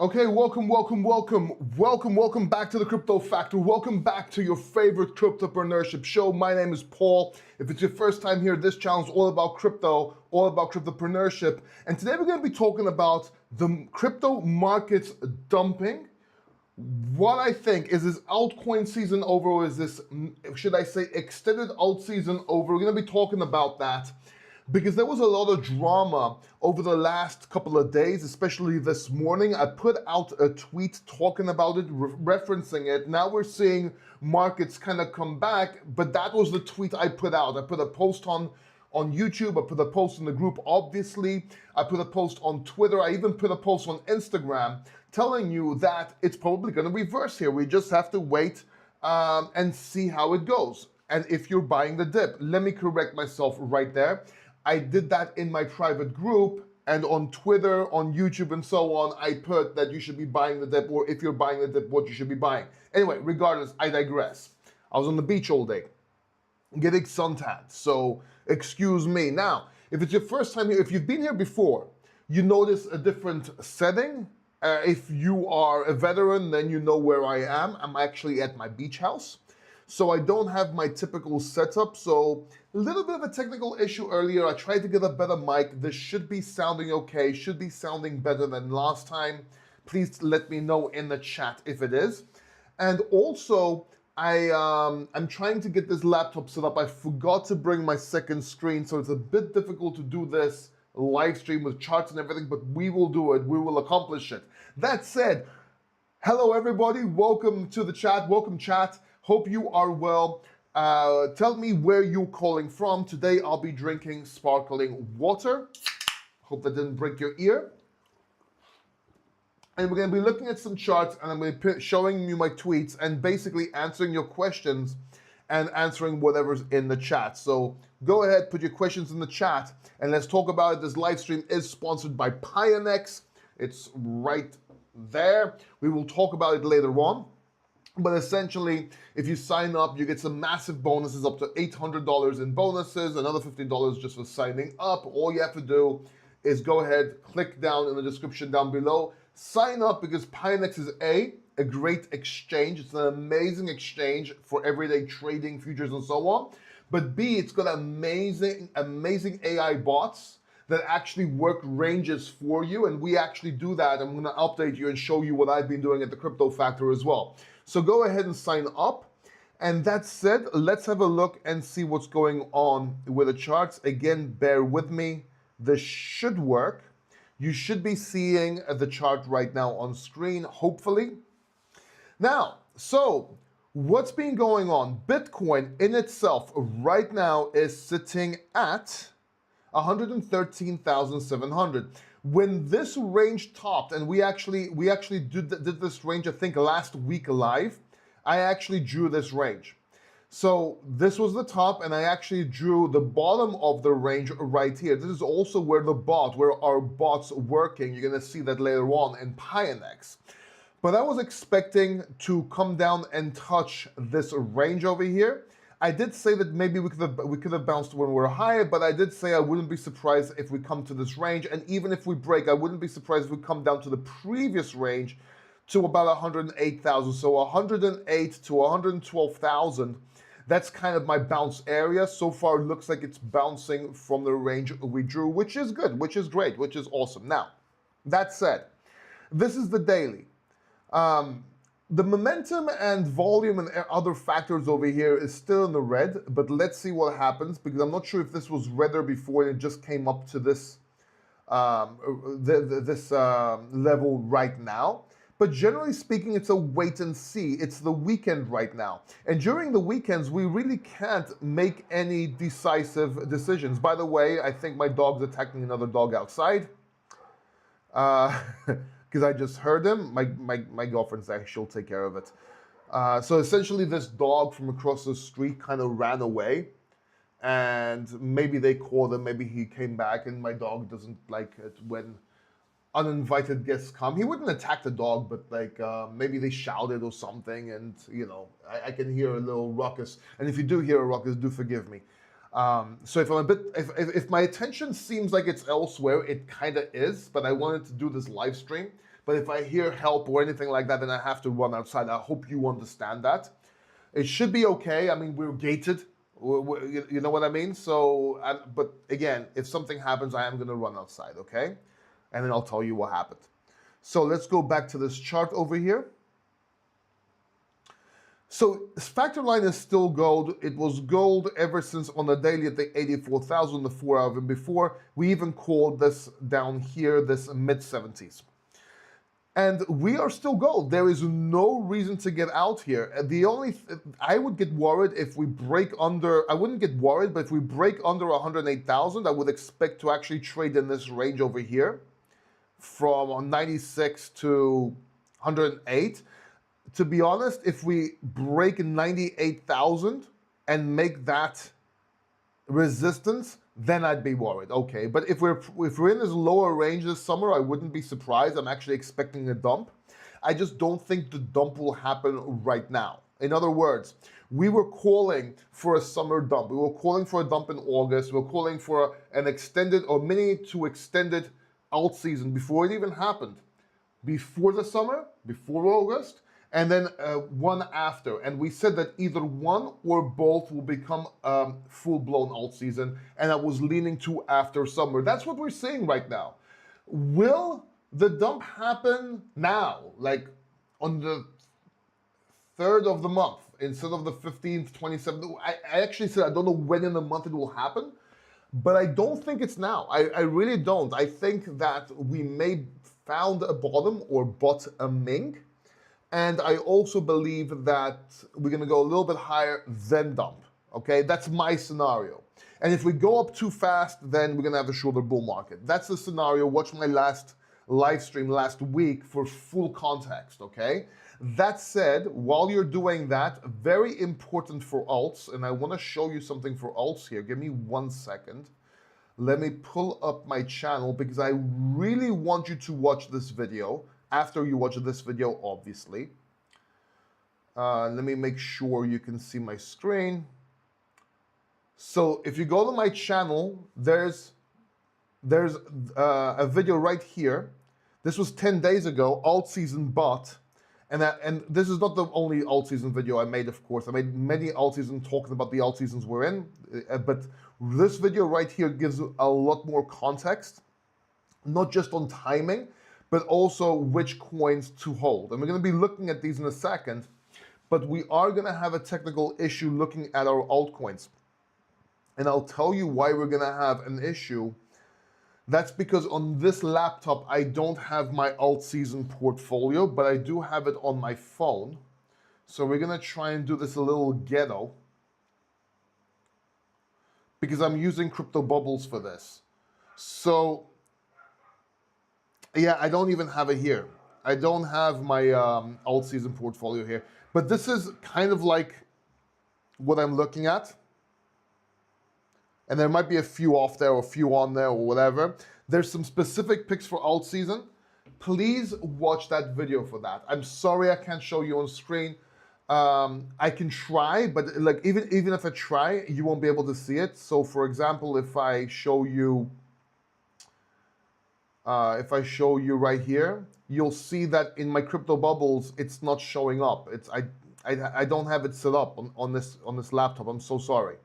Okay, welcome back to the Crypto Factor. Welcome back to your favorite cryptopreneurship show. My name is Paul. If it's your first time here, this channel is all about crypto, all about cryptopreneurship. And today we're going to be talking about the crypto markets dumping. What I think is this altcoin season over, or is this, should I say, extended alt season over? We're going to be talking about that because there was a lot of drama over the last couple of days, especially this morning. I put out a tweet talking about it, referencing it. Now we're seeing markets kind of come back, but that was the tweet I put out. I put a post on YouTube, I put a post in the group, obviously. I put a post on Twitter, I even put a post on Instagram telling you that it's probably going to reverse here. We just have to wait and see how it goes. And if you're buying the dip, let me correct myself right there. I did that in my private group, and on Twitter, on YouTube, and so on, I put that you should be buying the dip, or if you're buying the dip, what you should be buying. Anyway, regardless, I digress. I was on the beach all day, getting suntanned, so excuse me. Now, if it's your first time here, if you've been here before, you notice a different setting. If you are a veteran, then you know where I am. I'm actually at my beach house. So I don't have my typical setup, so a little bit of a technical issue earlier. I tried to get a better mic. This should be sounding okay, should be sounding better than last time. Please let me know in the chat if it is. And also, I'm trying to get this laptop set up. I forgot to bring my second screen, so it's a bit difficult to do this live stream with charts and everything, but we will do it. We will accomplish it. That said, hello everybody. Welcome to the chat. Welcome chat. Hope you are well. Tell me where you're calling from. Today I'll be drinking sparkling water. Hope that didn't break your ear. And we're going to be looking at some charts, and I'm going to be showing you my tweets and basically answering your questions and answering whatever's in the chat. So go ahead, put your questions in the chat, and let's talk about it. This live stream is sponsored by Pionex. It's right there. We will talk about it later on. But essentially, if you sign up, you get some massive bonuses, up to $800 in bonuses, another $50 just for signing up. All you have to do is go ahead, click down in the description down below, sign up, because Pionex is a great exchange. It's an amazing exchange for everyday trading, futures, and so on. But B, it's got amazing AI bots that actually work ranges for you, and we actually do that. I'm going to update you and show you what I've been doing at the Crypto Factor as well. So go ahead and sign up. And that said, let's have a look and see what's going on with the charts. Again, bear with me. This should work. You should be seeing the chart right now on screen, hopefully. Now, so what's been going on? Bitcoin in itself right now is sitting at 113,700. When this range topped, and we actually did this range, I think last week live, I actually drew this range. So this was the top, and I actually drew the bottom of the range right here. This is also where our bot's working. You're gonna see that later on in Pionex. But I was expecting to come down and touch this range over here. I did say that maybe we could have bounced when we were higher, but I did say I wouldn't be surprised if we come to this range, and even if we break, I wouldn't be surprised if we come down to the previous range to about 108,000. So 108 to 112,000. That's kind of my bounce area. So far, it looks like it's bouncing from the range we drew, which is good, which is great, which is awesome. Now, that said, this is the daily. The momentum and volume and other factors over here is still in the red, but let's see what happens, because I'm not sure if this was redder before and it just came up to this level right now. But generally speaking, it's a wait and see. It's the weekend right now. And during the weekends, we really can't make any decisive decisions. By the way, I think my dog's attacking another dog outside. Because I just heard him. My girlfriend's actually, she'll take care of it. So essentially this dog from across the street kind of ran away, and maybe they called him, maybe he came back, and my dog doesn't like it when uninvited guests come. He wouldn't attack the dog, but like maybe they shouted or something, and you know, I can hear a little ruckus. And if you do hear a ruckus, do forgive me. So if I'm a bit, if my attention seems like it's elsewhere, it kind of is, but I wanted to do this live stream But if I hear help or anything like that, then I have to run outside. I hope you understand that. It should be okay. I mean, we're gated. You know what I mean? So, but again, if something happens, I am going to run outside, okay? And then I'll tell you what happened. So let's go back to this chart over here. So this factor line is still gold. It was gold ever since on the daily at the 84,000, the 4 hour, and before. We even called this down here, this mid-70s. And we are still gold. There is no reason to get out here. The only, I would get worried if we break under, I wouldn't get worried, but if we break under 108,000, I would expect to actually trade in this range over here from 96 to 108. To be honest, if we break 98,000 and make that resistance, then I'd be worried. Okay, but if we're in this lower range this summer, I wouldn't be surprised. I'm actually expecting a dump. I just don't think the dump will happen right now. In other words, we were calling for a summer dump. We were calling for a dump in August. We were calling for an extended or mini to extended alt season before it even happened. Before the summer, before August, and then one after. And we said that either one or both will become full-blown alt season, and I was leaning to after summer. That's what we're seeing right now. Will the dump happen now, like on the 3rd of the month, instead of the 15th, 27th? I actually said I don't know when in the month it will happen, but I don't think it's now. I really don't. I think that we may found a bottom or bottoming. And I also believe that we're going to go a little bit higher than dump. Okay, that's my scenario. And if we go up too fast, then we're going to have a shorter bull market. That's the scenario. Watch my last live stream last week for full context. Okay. That said, while you're doing that, very important for alts, and I want to show you something for alts here. Give me 1 second. Let me pull up my channel because I really want you to watch this video. After you watch this video, obviously. Let me make sure you can see my screen. So if you go to my channel, there's a video right here. This was 10 days ago, Altseason bot. And this is not the only Altseason video I made, of course. I made many Altseason talking about the Altseasons we're in. But this video right here gives a lot more context, not just on timing, but also which coins to hold. And we're going to be looking at these in a second, but we are going to have a technical issue looking at our altcoins. And I'll tell you why we're going to have an issue. That's because on this laptop, I don't have my Altseason portfolio, but I do have it on my phone. So we're going to try and do this a little ghetto because I'm using crypto bubbles for this. So yeah, I don't even have it here. I don't have my Altseason portfolio here. But this is kind of like what I'm looking at. And there might be a few off there or a few on there or whatever. There's some specific picks for Altseason. Please watch that video for that. I'm sorry I can't show you on screen. I can try, but like even if I try, you won't be able to see it. So for example, if I show you right here, you'll see that in my crypto bubbles, it's not showing up. I don't have it set up on this laptop. I'm so sorry.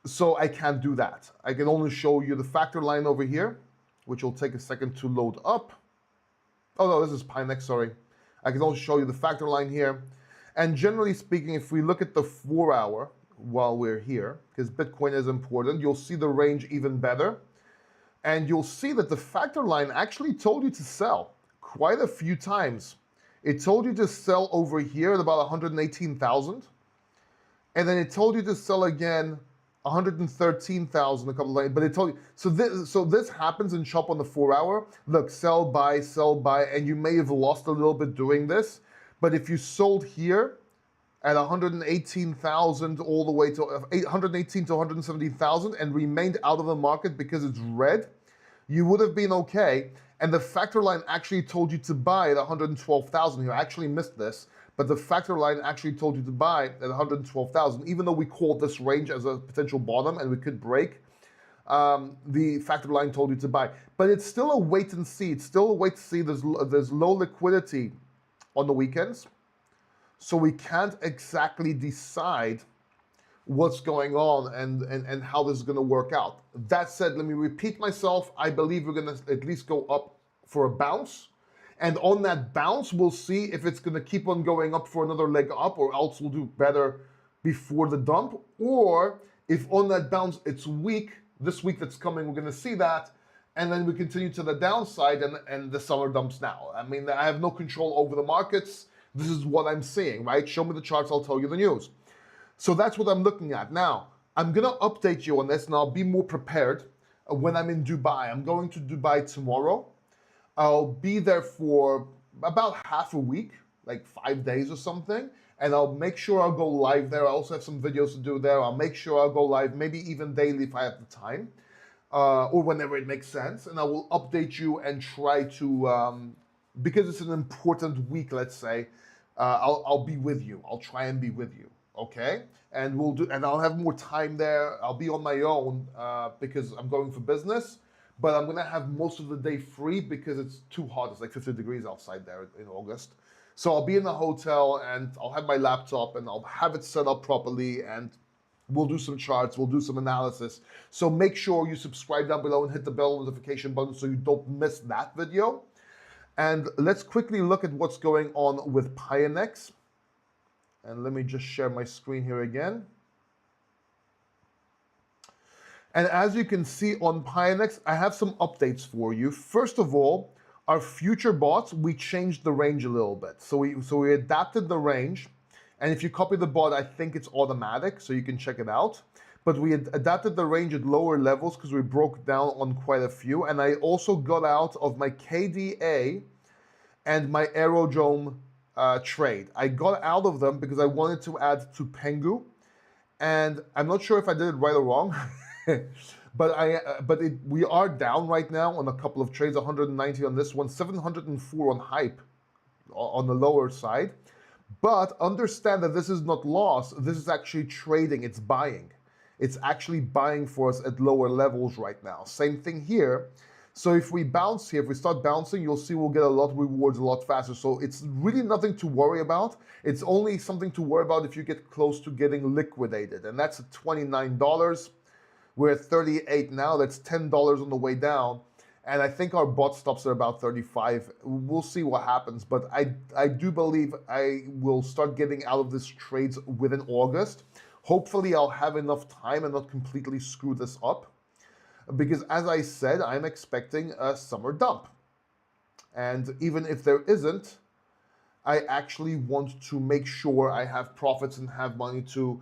So I can't do that. I can only show you the factor line over here, which will take a second to load up. Oh no, this is Pinex, sorry. I can only show you the factor line here. And generally speaking, if we look at the 4 hour while we're here, because Bitcoin is important, you'll see the range even better. And you'll see that the factor line actually told you to sell quite a few times. It told you to sell over here at about 118,000. And then it told you to sell again 113,000 a couple of days, but it told you, so this happens in Shop on the 4 hour. Look, sell, buy, and you may have lost a little bit doing this, but if you sold here at 118,000 all the way to 118 to 117,000 and remained out of the market because it's red, you would have been okay. And the factor line actually told you to buy at 112,000 here. I actually missed this, but the factor line actually told you to buy at 112,000, even though we called this range as a potential bottom and we could break. the factory line told you to buy. But it's still a wait and see. It's still a wait to see. There's low liquidity on the weekends, so we can't exactly decide what's going on and how this is going to work out. That said, let me repeat myself. I believe we're going to at least go up for a bounce. And on that bounce, we'll see if it's going to keep on going up for another leg up, or else we'll do better before the dump. Or if on that bounce it's weak, this week that's coming, we're going to see that. And then we continue to the downside and the summer dumps now. I mean, I have no control over the markets. This is what I'm seeing, right? Show me the charts, I'll tell you the news. So that's what I'm looking at. Now, I'm going to update you on this, and I'll be more prepared when I'm in Dubai. I'm going to Dubai tomorrow. I'll be there for about half a week, like 5 days or something, and I'll make sure I'll go live there. I also have some videos to do there. I'll make sure I'll go live, maybe even daily if I have the time, or whenever it makes sense, and I will update you and try to, because it's an important week, let's say, I'll be with you. I'll try and be with you, okay? And I'll have more time there. I'll be on my own because I'm going for business. But I'm gonna have most of the day free because it's too hot. It's like 50 degrees outside there in August. So I'll be in the hotel and I'll have my laptop and I'll have it set up properly, and we'll do some charts, we'll do some analysis. So make sure you subscribe down below and hit the bell notification button so you don't miss that video. And let's quickly look at what's going on with Pionex. And let me just share my screen here again. And as you can see on Pionex, I have some updates for you. First of all, our future bots, we changed the range a little bit. So we adapted the range. And if you copy the bot, I think it's automatic, so you can check it out. But we had adapted the range at lower levels because we broke down on quite a few. And I also got out of my KDA and my Aerodrome trade. I got out of them because I wanted to add to Pengu. And I'm not sure if I did it right or wrong. But we are down right now on a couple of trades, 190 on this one, 704 on hype on the lower side. But understand that this is not loss. This is actually trading. It's buying. It's actually buying for us at lower levels right now. Same thing here. So if we bounce here, if we start bouncing, you'll see we'll get a lot of rewards a lot faster. So it's really nothing to worry about. It's only something to worry about if you get close to getting liquidated. And that's at $29. We're at 38 now. That's $10 on the way down. And I think our bot stops are about 35. We'll see what happens. But I do believe I will start getting out of this trades within August. Hopefully I'll have enough time and not completely screw this up. Because as I said, I'm expecting a summer dump. And even if there isn't, I actually want to make sure I have profits and have money to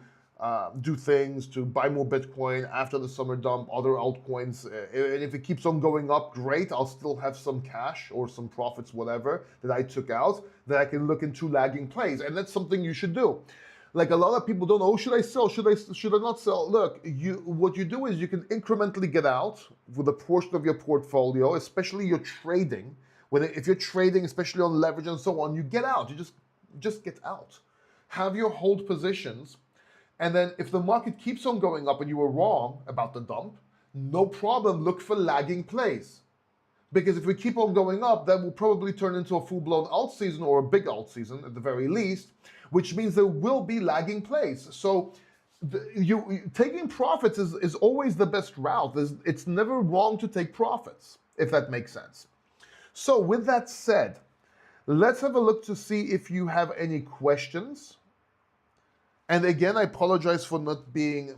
do things, to buy more Bitcoin after the summer dump, other altcoins. And if it keeps on going up, great. I'll still have some cash or some profits, whatever, that I took out that I can look into lagging plays. And that's something you should do. Like a lot of people don't know, oh, should I sell? Should I not sell? Look, what you do is you can incrementally get out with a portion of your portfolio, especially your trading. If you're trading, especially on leverage and so on, you get out. You just get out. Have your hold positions. And then if the market keeps on going up and you were wrong about the dump, no problem, look for lagging plays. Because if we keep on going up, that will probably turn into a full-blown alt season or a big alt season at the very least, which means there will be lagging plays. So taking profits is always the best route. It's never wrong to take profits, if that makes sense. So with that said, let's have a look to see if you have any questions. And again, I apologize for not being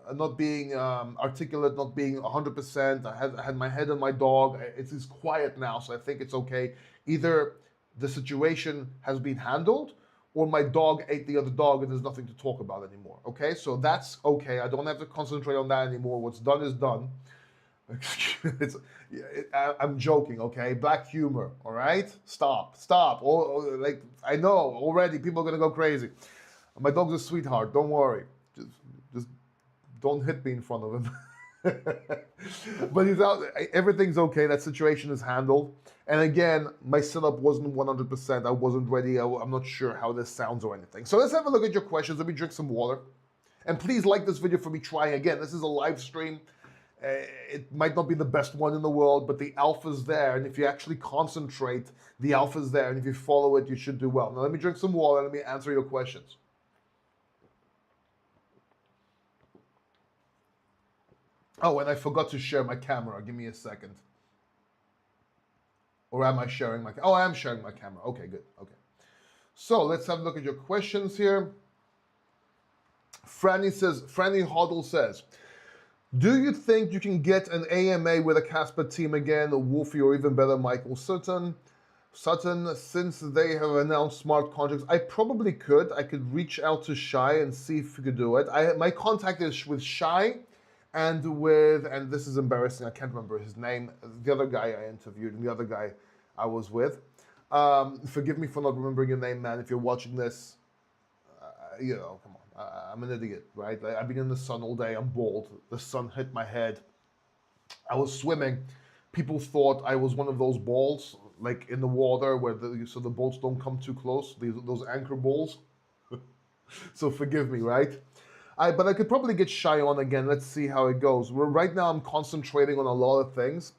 articulate, not being 100%. I had my head on my dog. It's quiet now, so I think it's okay. Either the situation has been handled, or my dog ate the other dog and there's nothing to talk about anymore. Okay, so that's okay. I don't have to concentrate on that anymore. What's done is done. I'm joking, okay? Black humor, all right? Stop. Like, I know already people are gonna go crazy. My dog's a sweetheart, don't worry. Just don't hit me in front of him. But he's out, everything's okay, that situation is handled. And again, my setup wasn't 100%, I wasn't ready, I'm not sure how this sounds or anything. So let's have a look at your questions, let me drink some water. And please like this video for me trying again. This is a live stream. It might not be the best one in the world, but the alpha's there. And if you actually concentrate, the alpha's there. And if you follow it, you should do well. Now let me drink some water and let me answer your questions. Oh, and I forgot to share my camera. Give me a second. Or am I sharing my camera? Oh, I am sharing my camera. Okay, good. Okay. So let's have a look at your questions here. Franny Hoddle says, do you think you can get an AMA with a Casper team again, Wolfie, or even better, Michael Sutton, since they have announced smart contracts? I probably could. I could reach out to Shai and see if we could do it. My contact is with Shai and this is embarrassing, I can't remember his name, the other guy I interviewed and the other guy I was with. Forgive me for not remembering your name, man. If you're watching this, you know, come on. I'm an idiot, right? I've been in the sun all day. I'm bald. The sun hit my head. I was swimming. People thought I was one of those balls, like in the water, where so the boats don't come too close. Those anchor balls. So forgive me, right? But I could probably get Shai on again. Let's see how it goes. Right now, I'm concentrating on a lot of things.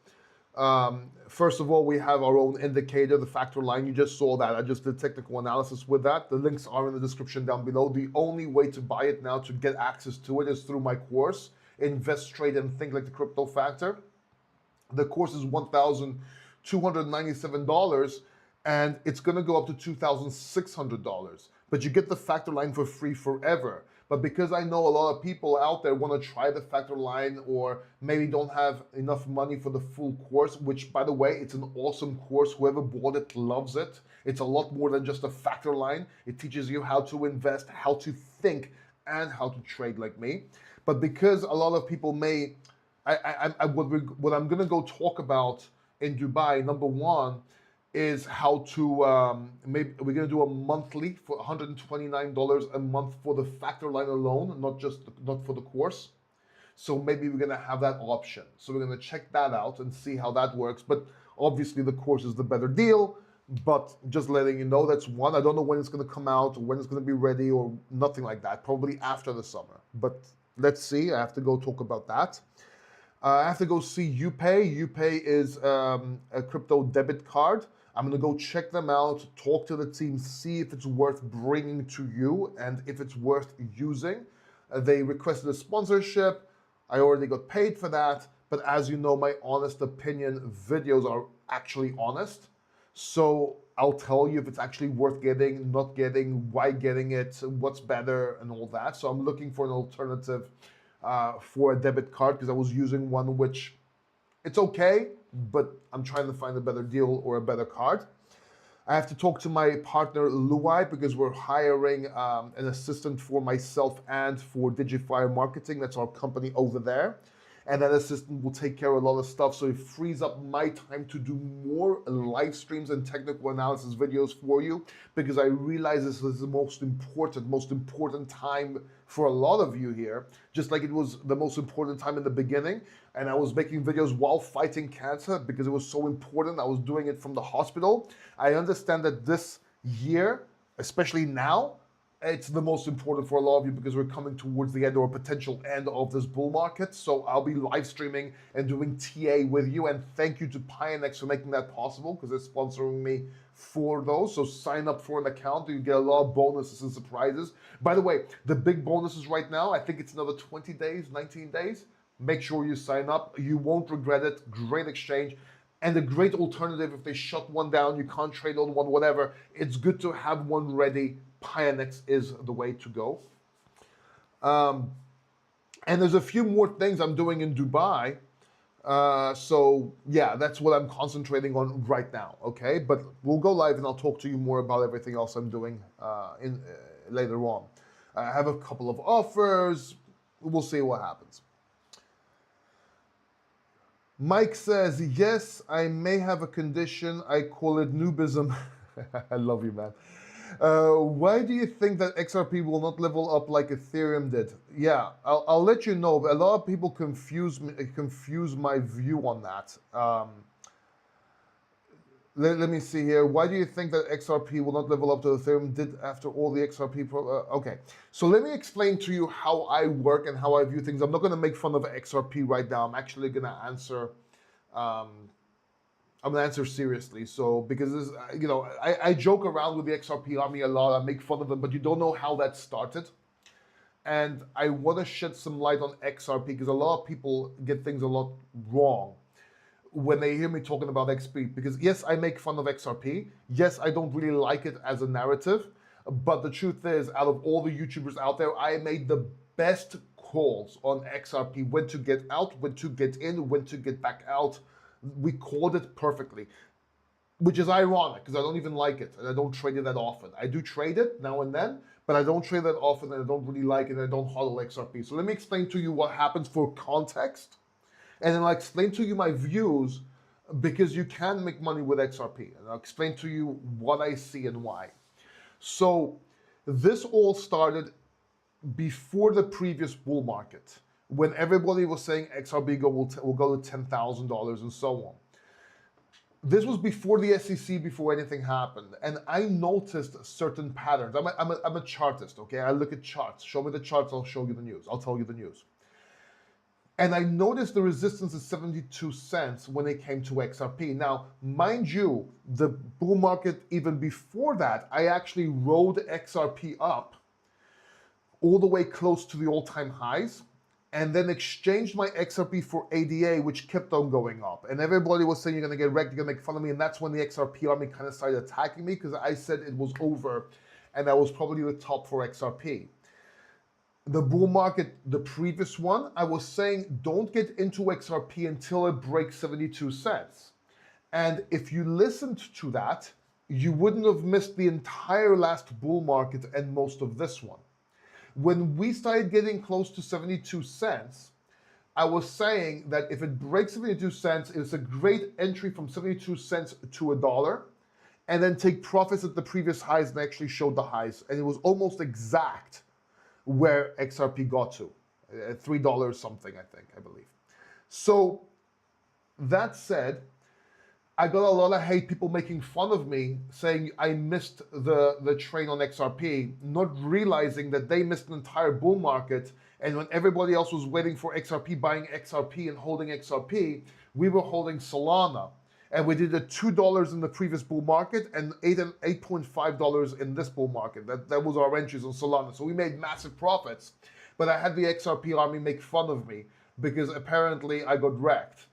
First of all, we have our own indicator, the factor line. You just saw that. I just did technical analysis with that. The links are in the description down below. The only way to buy it now, to get access to it, is through my course, Invest, Trade, and Think Like the Crypto Factor. The course is $1,297, and it's going to go up to $2,600. But you get the factor line for free forever. But because I know a lot of people out there want to try the factor line, or maybe don't have enough money for the full course, which, by the way, it's an awesome course. Whoever bought it loves it. It's a lot more than just a factor line. It teaches you how to invest, how to think, and how to trade like me. But because a lot of people may, what I'm going to go talk about in Dubai, number one, is how to, maybe we're going to do a monthly for $129 a month for the factor line alone, not for the course. So maybe we're going to have that option. So we're going to check that out and see how that works. But obviously the course is the better deal, but just letting you know, that's one. I don't know when it's going to come out, or when it's going to be ready, or nothing like that. Probably after the summer, but let's see. I have to go talk about that. I have to go see UPay. UPay is a crypto debit card. I'm going to go check them out, talk to the team, see if it's worth bringing to you and if it's worth using. They requested a sponsorship. I already got paid for that. But as you know, my honest opinion videos are actually honest. So I'll tell you if it's actually worth getting, not getting, why getting it, what's better, and all that. So I'm looking for an alternative for a debit card, because I was using one which it's okay, but I'm trying to find a better deal or a better card. I have to talk to my partner Luai, because we're hiring an assistant for myself and for Digifire Marketing. That's our company over there. And that assistant will take care of a lot of stuff. So it frees up my time to do more live streams and technical analysis videos for you, because I realize this is the most important time for a lot of you here, just like it was the most important time in the beginning. And I was making videos while fighting cancer because it was so important. I was doing it from the hospital. I understand that this year, especially now, it's the most important for a lot of you, because we're coming towards the end or potential end of this bull market. So I'll be live streaming and doing TA with you. And thank you to Pionex for making that possible, because they're sponsoring me for those. So sign up for an account. You get a lot of bonuses and surprises. By the way, the big bonuses right now, I think it's another 20 days, 19 days. Make sure you sign up. You won't regret it. Great exchange. And a great alternative if they shut one down, you can't trade on one, whatever. It's good to have one ready. Pionex is the way to go. And there's a few more things I'm doing in Dubai. So yeah, that's what I'm concentrating on right now, okay? But we'll go live and I'll talk to you more about everything else I'm doing later on. I have a couple of offers. We'll see what happens. Mike says, yes, I may have a condition. I call it noobism. I love you, man. Why do you think that XRP will not level up like Ethereum did? Yeah, I'll let you know. A lot of people confuse my view on that. let me see here. Why do you think that XRP will not level up to Ethereum did after all the XRP? Okay, so let me explain to you how I work and how I view things. I'm not going to make fun of XRP right now. I'm actually going to answer. Um, I'm gonna answer seriously. So because this, I joke around with the XRP army a lot. I make fun of them, but you don't know how that started. And I want to shed some light on XRP because a lot of people get things a lot wrong when they hear me talking about XP. Because yes, I make fun of XRP. Yes, I don't really like it as a narrative. But the truth is, out of all the YouTubers out there, I made the best calls on XRP, when to get out, when to get in, when to get back out. We called it perfectly, which is ironic because I don't even like it and I don't trade it that often. I do trade it now and then, but I don't trade that often and I don't really like it and I don't hodl XRP. So let me explain to you what happens for context, and then I'll explain to you my views because you can make money with XRP, and I'll explain to you what I see and why. So this all started before the previous bull market, when everybody was saying XRP will go to $10,000 and so on. This was before the SEC, before anything happened, and I noticed certain patterns. I'm a chartist, okay? I look at charts. Show me the charts, I'll show you the news. I'll tell you the news. And I noticed the resistance is 72 cents when it came to XRP. Now, mind you, the bull market, even before that, I actually rode XRP up all the way close to the all-time highs, and then exchanged my XRP for ADA, which kept on going up. And everybody was saying, you're gonna get wrecked, you're gonna make fun of me, and that's when the XRP army kind of started attacking me, because I said it was over, and I was probably the top for XRP. The bull market, the previous one, I was saying, don't get into XRP until it breaks 72 cents. And if you listened to that, you wouldn't have missed the entire last bull market and most of this one. When we started getting close to 72 cents, I was saying that if it breaks 72 cents, it's a great entry from 72 cents to $1, and then take profits at the previous highs, and actually showed the highs. And it was almost exact where XRP got to, at $3 something, I believe. So that said, I got a lot of hate, people making fun of me, saying I missed the train on XRP, not realizing that they missed an entire bull market, and when everybody else was waiting for XRP, buying XRP and holding XRP, we were holding Solana. And we did $2 in the previous bull market and $8.5 in this bull market. That was our entries on Solana. So we made massive profits, but I had the XRP army make fun of me because apparently I got wrecked,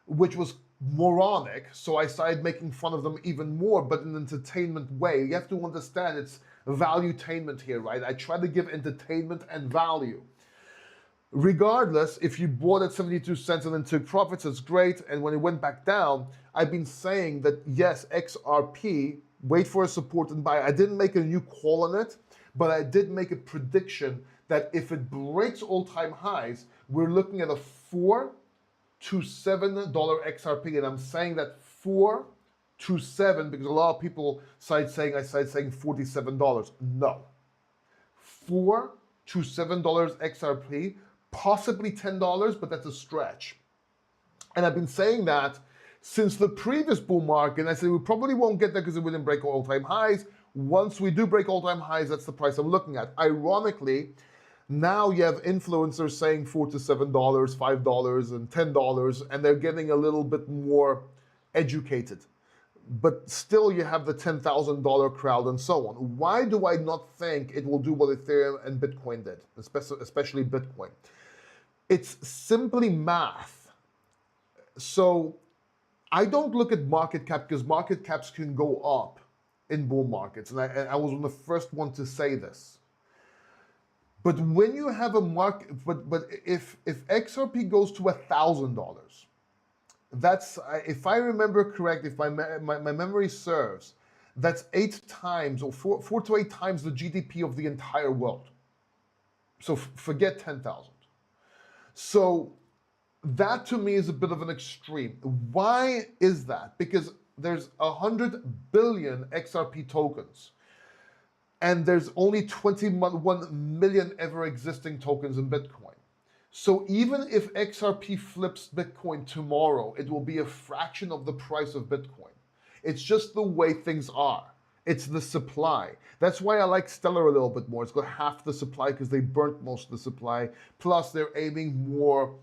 which was moronic. So I started making fun of them even more, but in an entertainment way. You have to understand it's valuetainment here, right? I try to give entertainment and value. Regardless, if you bought at 72 cents and then took profits, it's great. And when it went back down, I've been saying that yes, XRP, wait for a support and buy. I didn't make a new call on it, but I did make a prediction that if it breaks all-time highs, we're looking at a $4 to $7 XRP. And I'm saying that 4 to 7 because a lot of people I started saying $47. No. $4 to $7 XRP, possibly $10, but that's a stretch. And I've been saying that since the previous bull market. I said we probably won't get there because it wouldn't break all-time highs. Once we do break all-time highs, that's the price I'm looking at. Ironically, now you have influencers saying $4 to $7, $5, and $10, and they're getting a little bit more educated. But still you have the $10,000 crowd and so on. Why do I not think it will do what Ethereum and Bitcoin did, especially Bitcoin? It's simply math. So I don't look at market cap because market caps can go up in bull markets. And I was the first one to say this. But when you have a market, but if XRP goes to $1,000, that's, if I remember correct, if my memory serves, that's 8 times or 4 to 8 times the GDP of the entire world. So forget 10,000. So that to me is a bit of an extreme. Why is that? Because there's 100 billion XRP tokens, and there's only 21 million ever existing tokens in Bitcoin. So even if XRP flips Bitcoin tomorrow, it will be a fraction of the price of Bitcoin. It's just the way things are. It's the supply. That's why I like Stellar a little bit more. It's got half the supply because they burnt most of the supply. Plus, they're aiming more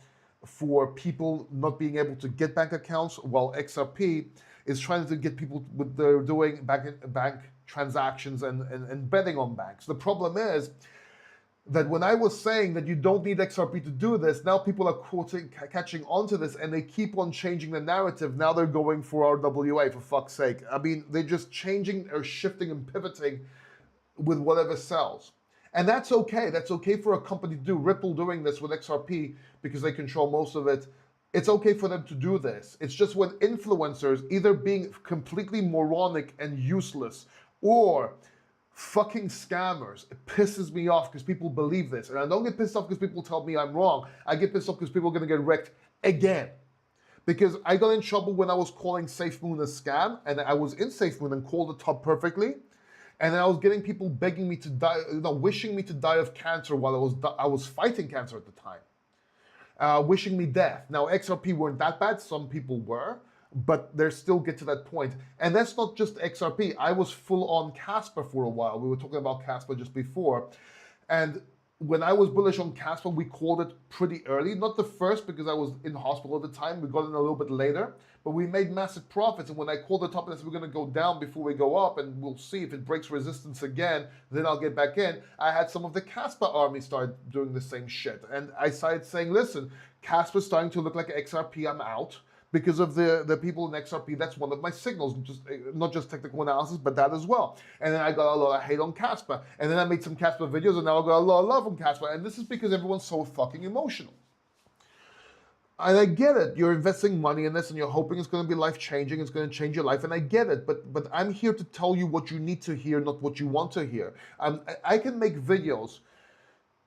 for people not being able to get bank accounts, while XRP is trying to get people with they're doing bank transactions and betting on banks. The problem is that when I was saying that you don't need XRP to do this, now people are catching on to this, and they keep on changing the narrative. Now they're going for RWA, for fuck's sake. I mean, they're just changing or shifting and pivoting with whatever sells. And that's okay. That's okay for a company to do. Ripple doing this with XRP because they control most of it. It's okay for them to do this. It's just when influencers either being completely moronic and useless or fucking scammers, it pisses me off because people believe this. And I don't get pissed off because people tell me I'm wrong. I get pissed off because people are going to get wrecked again. Because I got in trouble when I was calling SafeMoon a scam, and I was in SafeMoon and called the top perfectly. And then I was getting people begging me to die, wishing me to die of cancer while I was fighting cancer at the time. Wishing me death. Now, XRP weren't that bad. Some people were. But they still get to that point. And that's not just XRP. I was full on Casper for a while. We were talking about Casper just before. And when I was bullish on Casper, we called it pretty early. Not the first because I was in hospital at the time. We got in a little bit later. But we made massive profits. And when I called the top and I said, we're going to go down before we go up, and we'll see if it breaks resistance again, then I'll get back in. I had some of the Casper army start doing the same shit. And I started saying, listen, Casper's starting to look like XRP, I'm out. Because of the people in XRP, that's one of my signals, not just technical analysis, but that as well. And then I got a lot of hate on Casper. And then I made some Casper videos, and now I got a lot of love on Casper. And this is because everyone's so fucking emotional. And I get it. You're investing money in this, and you're hoping it's going to be life-changing. It's going to change your life, and I get it. But I'm here to tell you what you need to hear, not what you want to hear. I can make videos.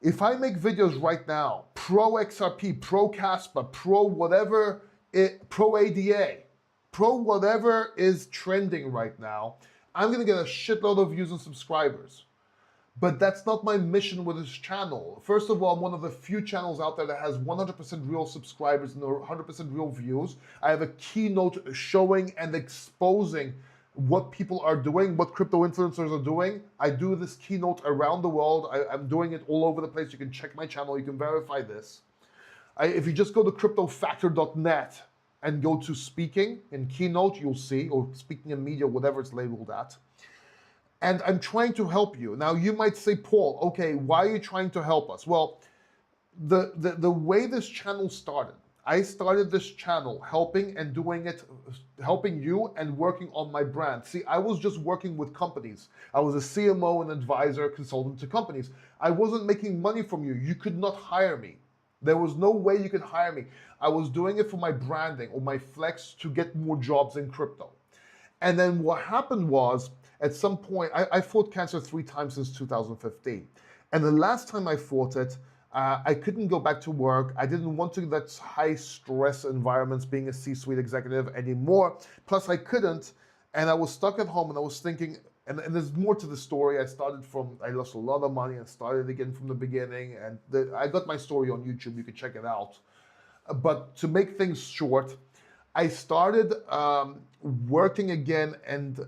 If I make videos right now, pro XRP, pro Casper, pro whatever, pro ADA, pro whatever is trending right now, I'm going to get a shitload of views and subscribers. But that's not my mission with this channel. First of all, I'm one of the few channels out there that has 100% real subscribers and 100% real views. I have a keynote showing and exposing what people are doing, what crypto influencers are doing. I do this keynote around the world. I'm doing it all over the place. You can check my channel. You can verify this. If you just go to cryptofactor.net and go to speaking and keynote, you'll see, or speaking in media, whatever it's labeled at. And I'm trying to help you. Now, you might say, Paul, okay, why are you trying to help us? Well, the way this channel started, I started this channel helping and doing it, helping you and working on my brand. See, I was just working with companies. I was a CMO and advisor, consultant to companies. I wasn't making money from you. You could not hire me. There was no way you could hire me. I was doing it for my branding or my flex to get more jobs in crypto. And then what happened was, at some point, I fought cancer 3 times since 2015. And the last time I fought it, I couldn't go back to work. I didn't want to that high stress environments being a C-suite executive anymore. Plus I couldn't, and I was stuck at home and I was thinking, and there's more to the story. I lost a lot of money and started again from the beginning. And I got my story on YouTube. You can check it out. But to make things short, I started working again and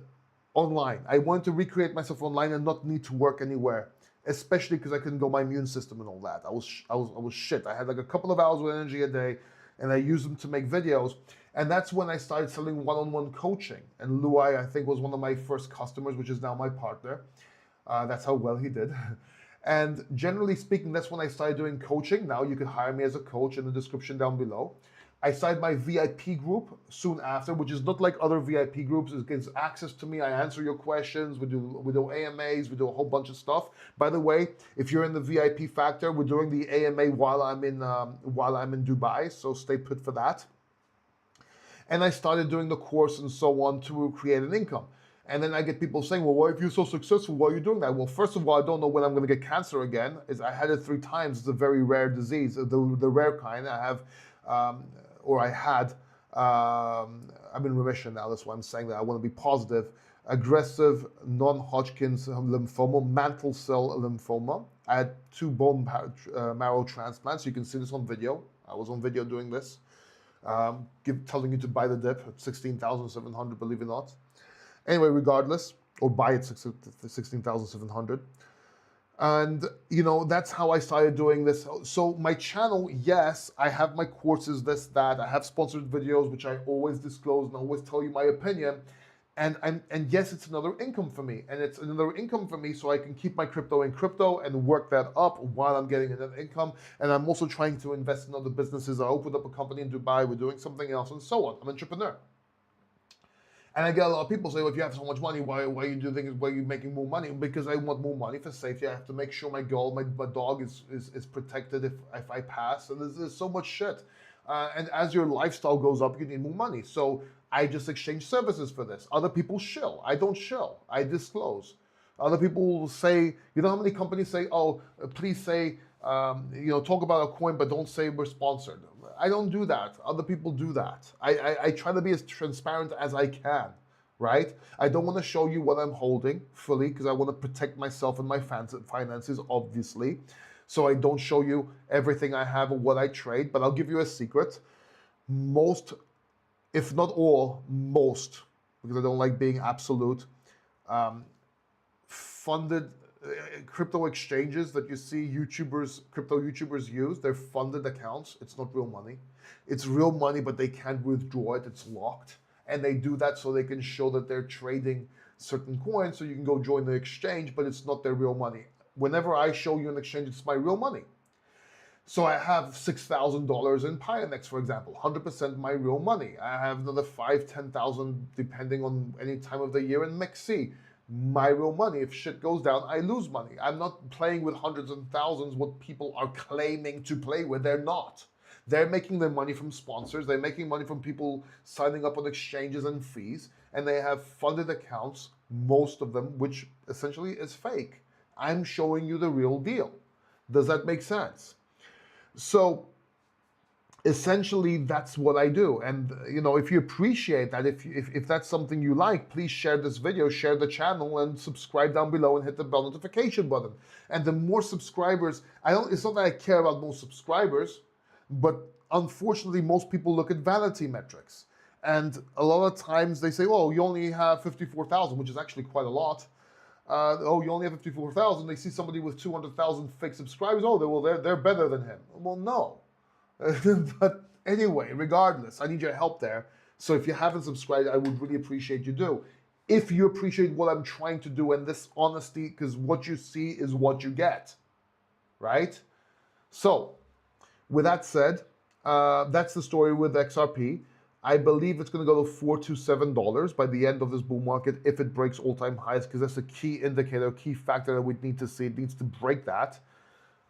online. I wanted to recreate myself online and not need to work anywhere, especially because I couldn't go my immune system and all that. I was shit. I had like a couple of hours of energy a day, and I used them to make videos. And that's when I started selling one-on-one coaching. And Luai, I think, was one of my first customers, which is now my partner. That's how well he did. And generally speaking, that's when I started doing coaching. Now you can hire me as a coach in the description down below. I started my VIP group soon after, which is not like other VIP groups. It gives access to me. I answer your questions. We do AMAs. We do a whole bunch of stuff. By the way, if you're in the VIP factor, we're doing the AMA while I'm in Dubai. So stay put for that. And I started doing the course and so on to create an income. And then I get people saying, well, why if you're so successful, why are you doing that? Well, first of all, I don't know when I'm going to get cancer again. I had it 3 times. It's a very rare disease, the rare kind. I have, I'm in remission now. That's why I'm saying that. I want to be positive. Aggressive non-Hodgkin's lymphoma, mantle cell lymphoma. I had 2 bone marrow transplants. You can see this on video. I was on video doing this. Telling you to buy the dip at 16,700, believe it or not. Anyway, regardless, or buy it 16,700. And that's how I started doing this. So my channel, yes, I have my courses, this, that. I have sponsored videos, which I always disclose and always tell you my opinion. And yes, it's another income for me. And it's another income for me so I can keep my crypto in crypto and work that up while I'm getting another income. And I'm also trying to invest in other businesses. I opened up a company in Dubai. We're doing something else and so on. I'm an entrepreneur. And I get a lot of people say, well, if you have so much money, why you do things, why are you making more money? Because I want more money for safety. I have to make sure my dog is protected if I pass. And there's so much shit. And as your lifestyle goes up, you need more money. So I just exchange services for this. Other people shill. I don't shill. I disclose. Other people will say, how many companies say, oh, please say, talk about a coin, but don't say we're sponsored. I don't do that. Other people do that. I try to be as transparent as I can, right? I don't want to show you what I'm holding fully because I want to protect myself and my finances, obviously. So I don't show you everything I have or what I trade, but I'll give you a secret. Most, if not all, most, because I don't like being absolute, funded crypto exchanges that you see crypto YouTubers use, they're funded accounts. It's not real money. It's real money, but they can't withdraw it. It's locked. And they do that so they can show that they're trading certain coins so you can go join the exchange, but it's not their real money. Whenever I show you an exchange, it's my real money. So I have $6,000 in Pionex, for example, 100% my real money. I have another 5,000, 10,000, depending on any time of the year in MEXC. My real money. If shit goes down, I lose money. I'm not playing with hundreds and thousands, what people are claiming to play with. They're not. They're making their money from sponsors. They're making money from people signing up on exchanges and fees. And they have funded accounts, most of them, which essentially is fake. I'm showing you the real deal. Does that make sense? So essentially, that's what I do. And if you appreciate that, if that's something you like, please share this video, share the channel, and subscribe down below and hit the bell notification button. And the more subscribers, it's not that I care about most subscribers, but unfortunately, most people look at vanity metrics. And a lot of times they say, oh, you only have 54,000, which is actually quite a lot. Oh, you only have 54,000. They see somebody with 200,000 fake subscribers. Oh, they're better than him. Well, no. But anyway, regardless, I need your help there. So if you haven't subscribed, I would really appreciate you do. If you appreciate what I'm trying to do and this honesty, because what you see is what you get, right? So with that said, that's the story with XRP. I believe it's going to go to $4 to $7 by the end of this bull market if it breaks all-time highs, because that's a key indicator, key factor that we need to see. It needs to break that.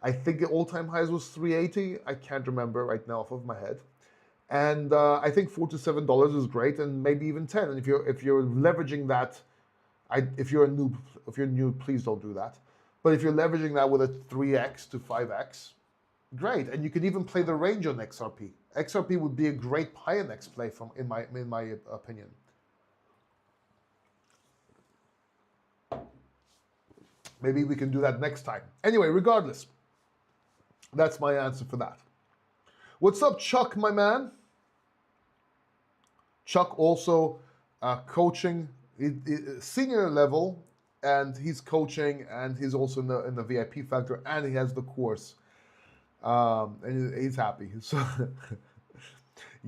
I think the all-time highs was 380. I can't remember right now off of my head. And I think $4 to $7 is great, and maybe even 10. And if you're leveraging that, if you're new, please don't do that. But if you're leveraging that with a 3x to 5x, great. And you can even play the range on XRP. XRP would be a great Pionex play in my opinion. Maybe we can do that next time. Anyway, regardless, that's my answer for that. What's up, Chuck, my man? Chuck also coaching, senior level, and he's coaching, and he's also in the VIP factor, and he has the course. And he's happy. So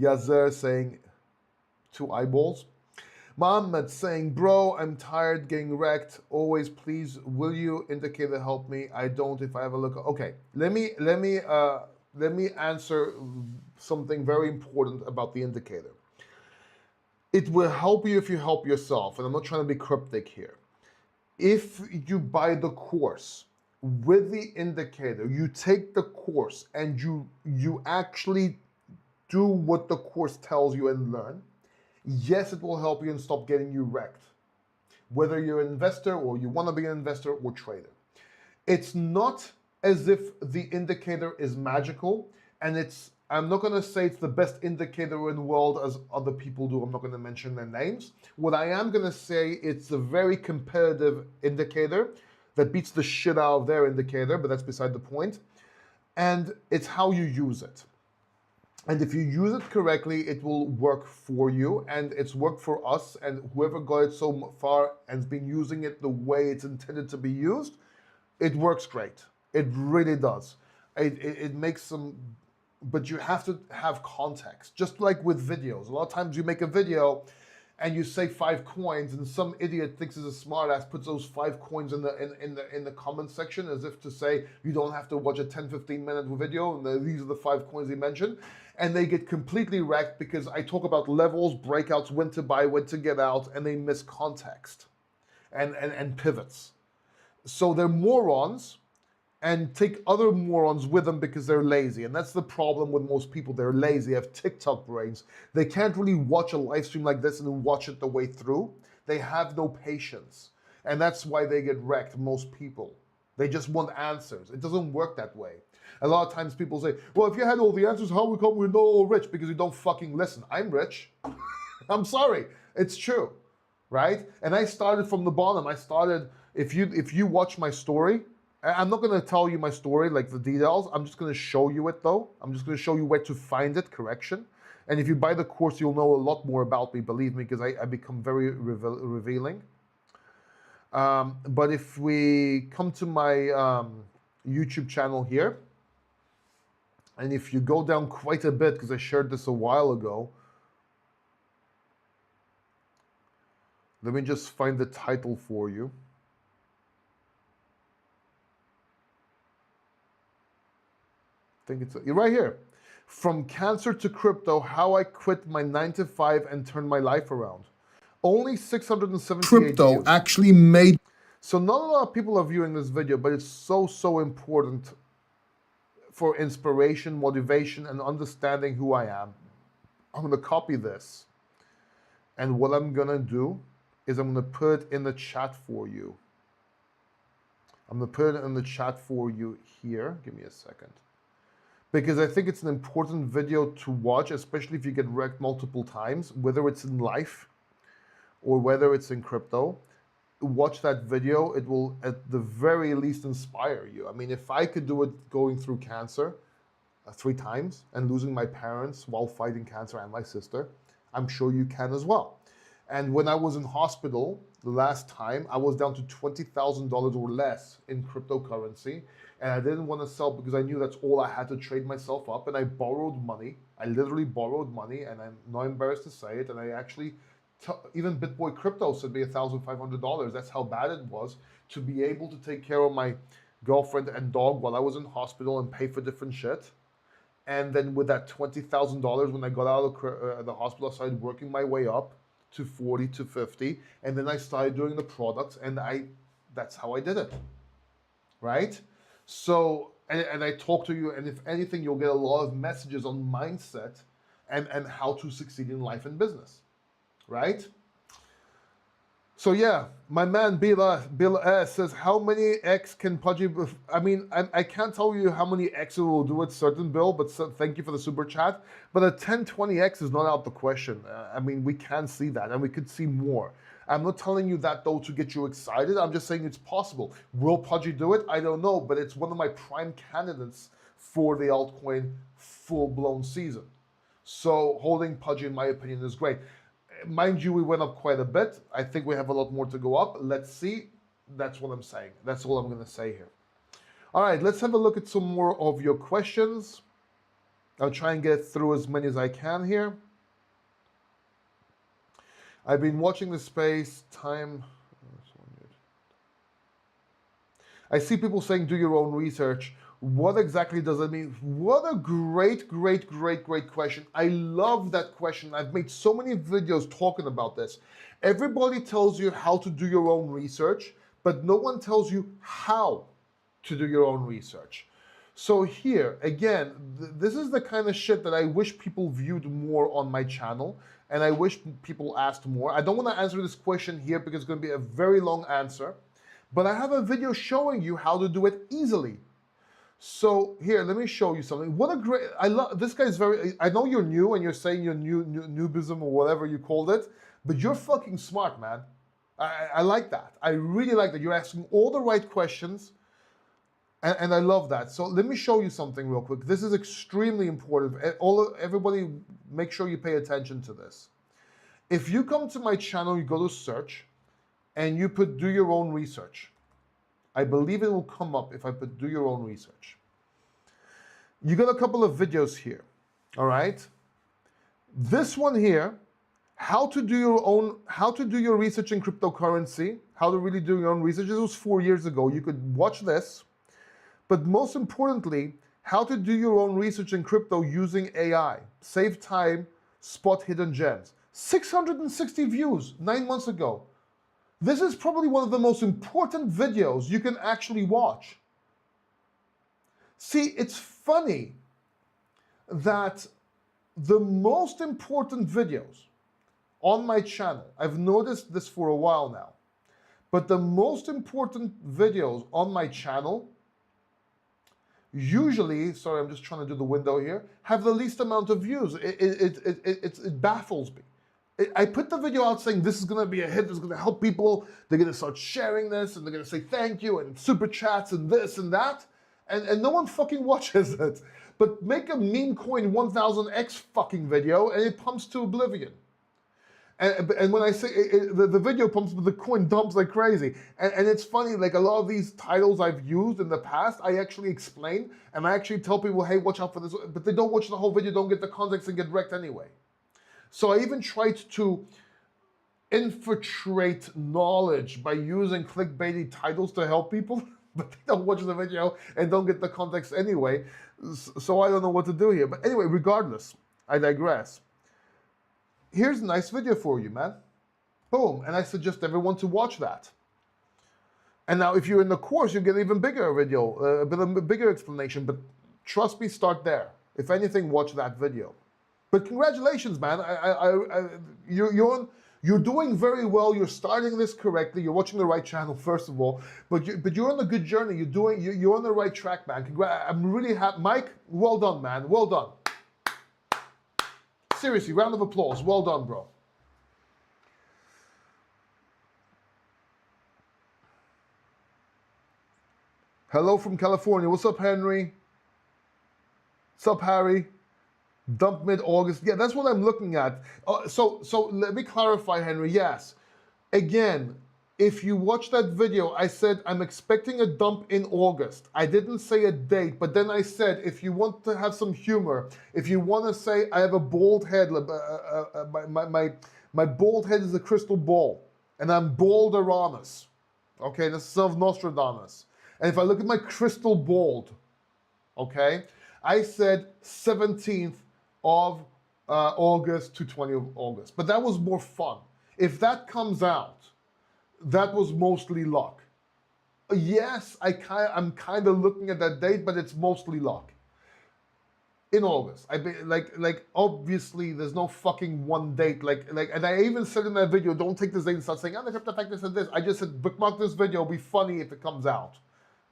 Yazer saying 2 eyeballs. Mohammed saying, bro, I'm tired getting wrecked. Always, please, will you indicator help me? I don't. If I have a look. Okay, let me answer something very important about the indicator. It will help you if you help yourself, and I'm not trying to be cryptic here. If you buy the course with the indicator, you take the course and you actually do what the course tells you and learn, yes, it will help you and stop getting you wrecked. Whether you're an investor or you want to be an investor or trader. It's not as if the indicator is magical, and I'm not going to say it's the best indicator in the world as other people do. I'm not going to mention their names. What I am going to say, it's a very competitive indicator that beats the shit out of their indicator, but that's beside the point. And it's how you use it. And if you use it correctly, it will work for you. And it's worked for us. And whoever got it so far and has been using it the way it's intended to be used, it works great. It really does. It makes some, but you have to have context. Just like with videos. A lot of times you make a video and you say 5 coins, and some idiot thinks he's a smartass, puts those 5 coins in the comment section as if to say you don't have to watch a 10-15 minute video, and these are the 5 coins he mentioned, and they get completely wrecked because I talk about levels, breakouts, when to buy, when to get out, and they miss context and pivots. So they're morons, and take other morons with them because they're lazy. And that's the problem with most people. They're lazy, they have TikTok brains. They can't really watch a live stream like this and watch it the way through. They have no patience. And that's why they get wrecked, most people. They just want answers. It doesn't work that way. A lot of times people say, well, if you had all the answers, how we come we're not all rich? Because you don't fucking listen. I'm rich. I'm sorry. It's true, right? And I started from the bottom. I started, if you watch my story, I'm not going to tell you my story, like the details. I'm just going to show you it, though. I'm just going to show you where to find it, correction. And if you buy the course, you'll know a lot more about me, believe me, because I become very revealing. But if we come to my YouTube channel here, and if you go down quite a bit, because I shared this a while ago, let me just find the title for you. I think it's right here. From cancer to crypto, how I quit my 9-to-5 and turned my life around. Only 678 crypto views. actually made. So not a lot of people are viewing this video, but it's so important for inspiration, motivation, and understanding who I am. I'm going to copy this. And what I'm going to do is I'm going to put it in the chat for you. I'm going to put it in the chat for you here. Give me a second. Because I think it's an important video to watch, especially if you get wrecked multiple times, whether it's in life or whether it's in crypto. Watch that video. It will, at the very least, inspire you. I mean, if I could do it going through cancer 3 times and losing my parents while fighting cancer and my sister, I'm sure you can as well. And when I was in hospital the last time, I was down to $20,000 or less in cryptocurrency. And I didn't want to sell because I knew that's all I had to trade myself up. And I borrowed money. I literally borrowed money, and I'm not embarrassed to say it. And I actually, even BitBoy Crypto sent me $1,500. That's how bad it was to be able to take care of my girlfriend and dog while I was in hospital and pay for different shit. And then with that $20,000, when I got out of the hospital, I started working my way up to 40 to 50. And then I started doing the products, and that's how I did it, right? So, and I talk to you, and if anything, you'll get a lot of messages on mindset and how to succeed in life and business, right? So yeah, my man Bill S says, how many X can Pudgy? I mean, I can't tell you how many X it will do at certain, Bill, but thank you for the super chat. But a 1020X is not out the question. I mean, we can see that, and we could see more. I'm not telling you that, though, to get you excited. I'm just saying it's possible. Will Pudgy do it? I don't know, but it's one of my prime candidates for the altcoin full-blown season. So holding Pudgy, in my opinion, is great. Mind you, we went up quite a bit. I think we have a lot more to go up. Let's see. That's what I'm saying. That's all I'm going to say here. All right, let's have a look at some more of your questions. I'll try and get through as many as I can here. I've been watching the space time. I see people saying do your own research. What exactly does it mean? What a great question. I love that question. I've made so many videos talking about this. Everybody tells you how to do your own research, but no one tells you how to do your own research. So here, again, this is the kind of shit that I wish people viewed more on my channel, and I wish people asked more. I don't want to answer this question here because it's going to be a very long answer, but I have a video showing you how to do it easily. So here, let me show you something. What a great, I love, this guy's very, I know you're new and you're saying you're noobism or whatever you called it, but you're fucking smart, man. I like that. I really like that. You're asking all the right questions. And I love that. So let me show you something real quick. This is extremely important. Everybody, make sure you pay attention to this. If you come to my channel, you go to search, and you put do your own research. I believe it will come up if I put do your own research. You got a couple of videos here, all right? This one here, how to do your research in cryptocurrency, how to really do your own research. This was 4 years ago. You could watch this. But most importantly, how to do your own research in crypto using AI. Save time, spot hidden gems. 660 views 9 months ago. This is probably one of the most important videos you can actually watch. See, it's funny that the most important videos on my channel, I've noticed this for a while now, but the most important videos on my channel usually, sorry, I'm just trying to do the window here, have the least amount of views. It baffles me. I put the video out saying this is going to be a hit, this is going to help people, they're going to start sharing this, and they're going to say thank you, and super chats, and this and that, and no one fucking watches it. But make a meme coin 1000x fucking video, and it pumps to oblivion. And when I say the video pumps, but the coin dumps like crazy. And it's funny, like a lot of these titles I've used in the past, I actually explain, and I actually tell people, hey, watch out for this, but they don't watch the whole video, don't get the context, and get wrecked anyway. So I even tried to infiltrate knowledge by using clickbaity titles to help people, but they don't watch the video and don't get the context anyway. So I don't know what to do here. But anyway, regardless, I digress. Here's a nice video for you, man. Boom. And I suggest everyone to watch that. And now if you're in the course, you'll get an even bigger video, a bit of a bigger explanation. But trust me, start there. If anything, watch that video. But congratulations, man. You're doing very well. You're starting this correctly. You're watching the right channel, first of all. But you're on a good journey. You're on the right track, man. I'm really happy. Mike, well done, man. Well done. Seriously, round of applause. Well done, bro. Hello from California. What's up, Henry? What's up, Harry? Dump mid-August. Yeah, that's what I'm looking at. So let me clarify, Henry. Yes. Again, if you watch that video, I said I'm expecting a dump in August. I didn't say a date, but then I said if you want to have some humor, if you want to say I have a bald head, my bald head is a crystal ball, and I'm Balderamus. Okay, that's the son of Nostradamus. And if I look at my crystal bald, okay, I said 17th of August to 20th of August. But that was more fun. If that comes out, that was mostly luck. Yes, I'm kind of looking at that date, but it's mostly luck. In August, like obviously there's no fucking one date. And I even said in that video, don't take this date and start saying, oh, the crypto factor said this. I just said bookmark this video. It'll be funny if it comes out,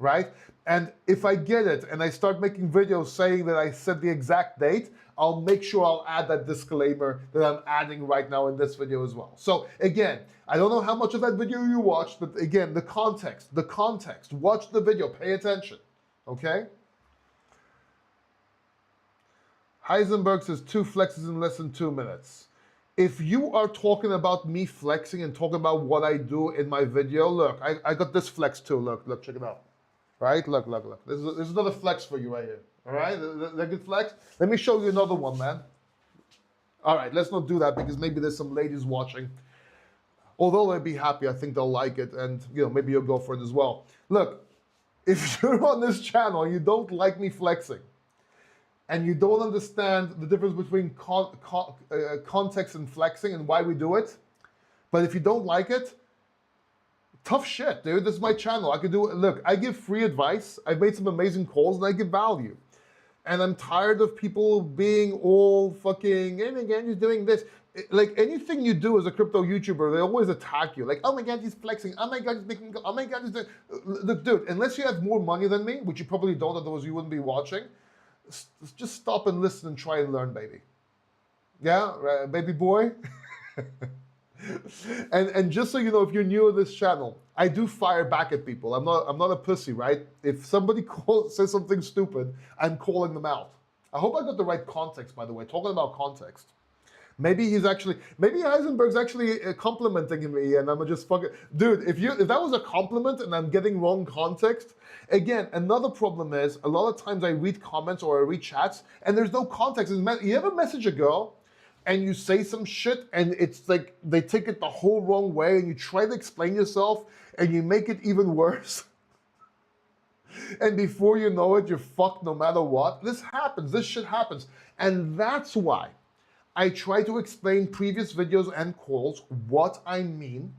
right? And if I get it and I start making videos saying that I said the exact date, I'll make sure I'll add that disclaimer that I'm adding right now in this video as well. So again, I don't know how much of that video you watched, but again, the context, watch the video, pay attention, okay? Heisenberg says 2 flexes in less than 2 minutes. If you are talking about me flexing and talking about what I do in my video, look, I got this flex too, look, check it out. Right, look. This is another flex for you right here. All right, that good flex. Let me show you another one, man. All right, let's not do that because maybe there's some ladies watching. Although they'd be happy, I think they'll like it, and maybe your girlfriend as well. Look, if you're on this channel and you don't like me flexing, and you don't understand the difference between context and flexing and why we do it, but if you don't like it, tough shit, dude. This is my channel. I can do it. Look, I give free advice. I've made some amazing calls, and I give value. And I'm tired of people being all fucking, and again, he's doing this. Like anything you do as a crypto YouTuber, they always attack you. Like, oh my God, he's flexing. Oh my God, he's making, oh my God, he's doing. Look, dude, unless you have more money than me, which you probably don't, otherwise you wouldn't be watching, just stop and listen and try and learn, baby. Yeah, baby boy? And just so you know, if you're new to this channel, I do fire back at people. I'm not a pussy, right? If somebody says something stupid, I'm calling them out. I hope I got the right context, by the way. Talking about context. Maybe Heisenberg's actually complimenting me, and I'm just fucking dude. If that was a compliment and I'm getting wrong context, again, another problem is a lot of times I read comments or I read chats and there's no context. You ever message a girl and you say some shit and it's like they take it the whole wrong way, and you try to explain yourself and you make it even worse. And before you know it, you're fucked no matter what. This happens. This shit happens, and that's why I try to explain previous videos and calls what I mean,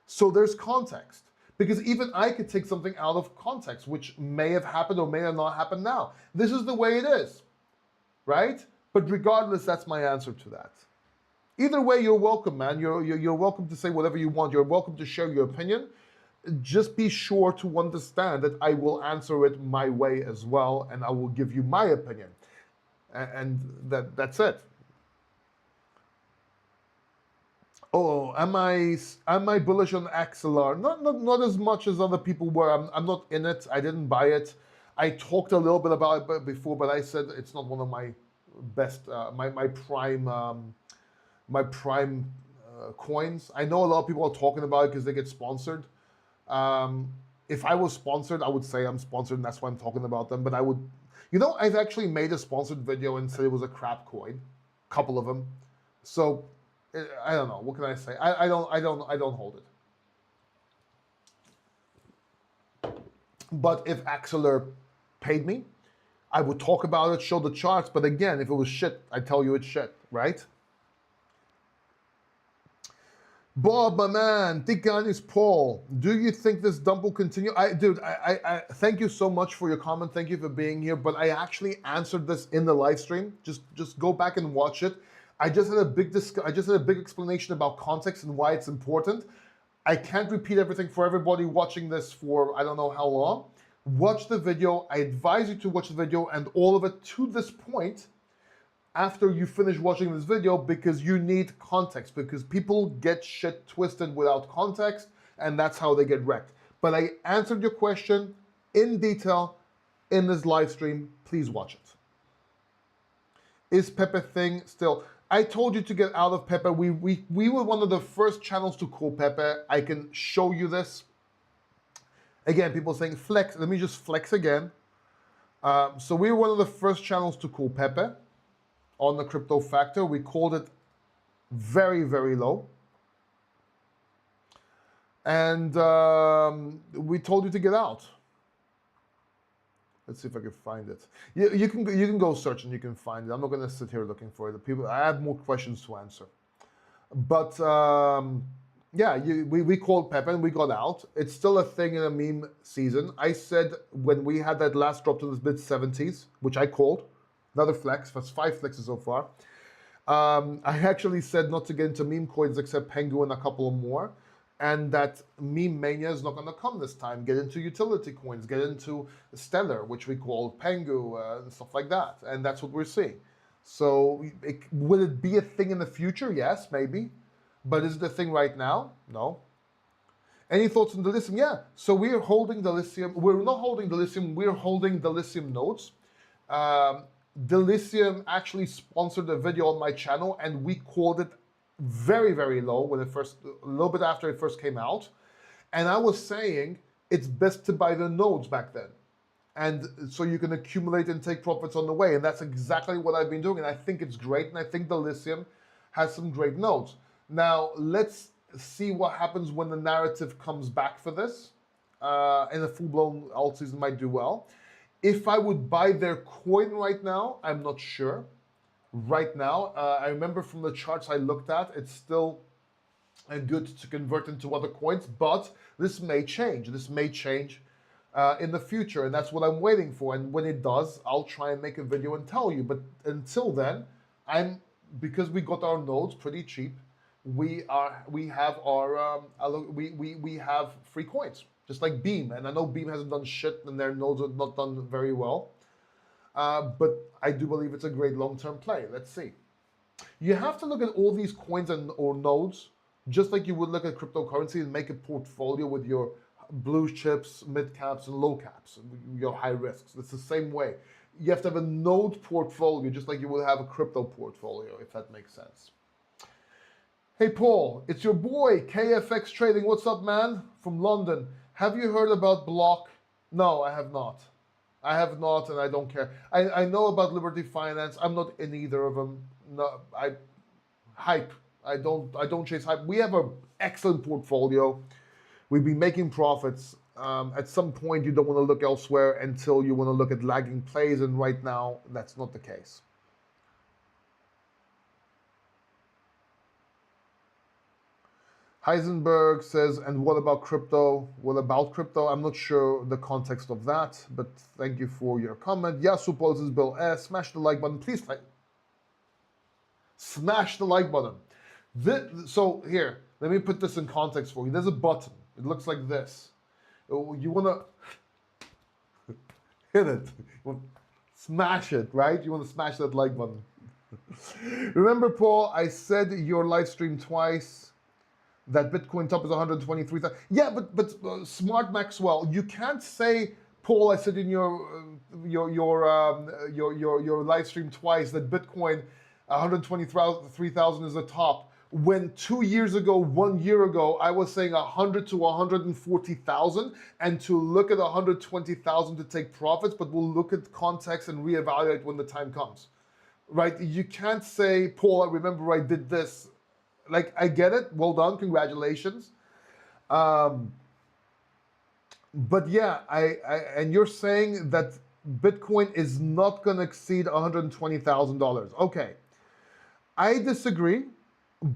so there's context. Because even I could take something out of context, which may have happened or may have not happened now. This is the way it is, right? But regardless, that's my answer to that. Either way, you're welcome, man. You're welcome to say whatever you want. You're welcome to share your opinion. Just be sure to understand that I will answer it my way as well, and I will give you my opinion. And that's it. Oh, am I bullish on XLR? Not as much as other people were. I'm not in it. I didn't buy it. I talked a little bit about it before, but I said it's not one of my best, my prime coins. I know a lot of people are talking about it because they get sponsored. If I was sponsored, I would say I'm sponsored, and that's why I'm talking about them. But I would, I've actually made a sponsored video and said it was a crap coin, a couple of them. So I don't know. What can I say? I don't hold it. But if Axeler paid me, I would talk about it, show the charts. But again, if it was shit, I tell you it's shit, right? Bob, my man, Tikanis Paul, do you think this dump will continue? Dude, I thank you so much for your comment. Thank you for being here. But I actually answered this in the live stream. Just go back and watch it. I just had a big explanation about context and why it's important. I can't repeat everything for everybody watching this for I don't know how long. Watch the video. I advise you to watch the video and all of it to this point after you finish watching this video, because you need context, because people get shit twisted without context, and that's how they get wrecked. But I answered your question in detail in this live stream. Please watch it. Is Pepe thing still? I told you to get out of Pepe. We were one of the first channels to call Pepe. I can show you this. Again, people saying flex. Let me just flex again. So we were one of the first channels to call Pepe on the crypto factor. We called it very, very low. And we told you to get out. Let's see if I can find it. You can go search and you can find it. I'm not going to sit here looking for it. I have more questions to answer. But yeah, we called Pepe and we got out. It's still a thing in a meme season. I said when we had that last drop to the mid-70s, which I called, another flex. That's 5 flexes so far. I actually said not to get into meme coins except Pengu and a couple of more. And that meme mania is not going to come this time. Get into utility coins, get into Stellar, which we call Pengu, and stuff like that. And that's what we're seeing. So will it be a thing in the future? Yes, maybe. But is it a thing right now? No. Any thoughts on the lithium? Yeah. So we're holding the lithium. We're not holding the lithium. We're holding the lithium nodes. Delicium actually sponsored a video on my channel, and we called it very, very low when a little bit after it first came out. And I was saying it's best to buy the nodes back then. And so you can accumulate and take profits on the way. And that's exactly what I've been doing. And I think it's great. And I think the lithium has some great nodes. Now, let's see what happens when the narrative comes back for this. And a full-blown alt season might do well. If I would buy their coin right now, I'm not sure. Right now, I remember from the charts I looked at, it's still good to convert into other coins, but this may change. This may change in the future, and that's what I'm waiting for. And when it does, I'll try and make a video and tell you. But until then, because we got our nodes pretty cheap, we have free coins, just like Beam. And I know Beam hasn't done shit, and their nodes have not done very well. But I do believe it's a great long-term play. Let's see. You have to look at all these coins or nodes just like you would look at cryptocurrency and make a portfolio with your blue chips, mid caps, and low caps, your high risks. It's the same way. You have to have a node portfolio, just like you would have a crypto portfolio, if that makes sense. Hey Paul, it's your boy KFX Trading. What's up, man? From London. Have you heard about Block? No, I have not. I have not, and I don't care. I know about Liberty Finance. I'm not in either of them. No, hype. I don't chase hype. We have an excellent portfolio. We've been making profits. At some point, you don't want to look elsewhere until you want to look at lagging plays, and right now, that's not the case. Heisenberg says, and what about crypto? What about crypto? I'm not sure the context of that, but thank you for your comment. Yasu poses Bill S. Smash the like button. Please smash the like button. So here, let me put this in context for you. There's a button. It looks like this. You want to hit it. Smash it, right? You want to smash that like button. Remember, Paul, I said your live stream twice. That Bitcoin top is 123,000. Yeah, but Smart Maxwell, you can't say, Paul, I said in your live stream twice that Bitcoin 123,000 is the top. When 2 years ago, 1 year ago, I was saying 100 to 140,000, and to look at 120,000 to take profits, but we'll look at context and reevaluate when the time comes, right? You can't say, Paul, I remember I did this. Like, I get it. Well done. Congratulations. But yeah, and you're saying that Bitcoin is not going to exceed $120,000. Okay. I disagree.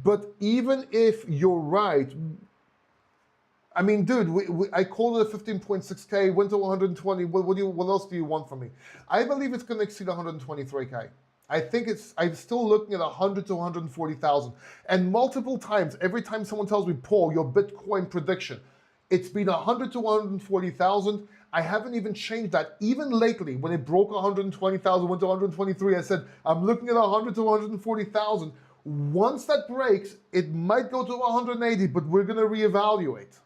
But even if you're right, I mean, dude, I called it a 15.6K, went to 120. What else do you want from me? I believe it's going to exceed 123K. I think I'm still looking at 100 to 140,000. And multiple times, every time someone tells me, Paul, your Bitcoin prediction, it's been 100 to 140,000. I haven't even changed that. Even lately, when it broke 120,000, went to 123, I said, I'm looking at 100 to 140,000. Once that breaks, it might go to 180, but we're going to reevaluate.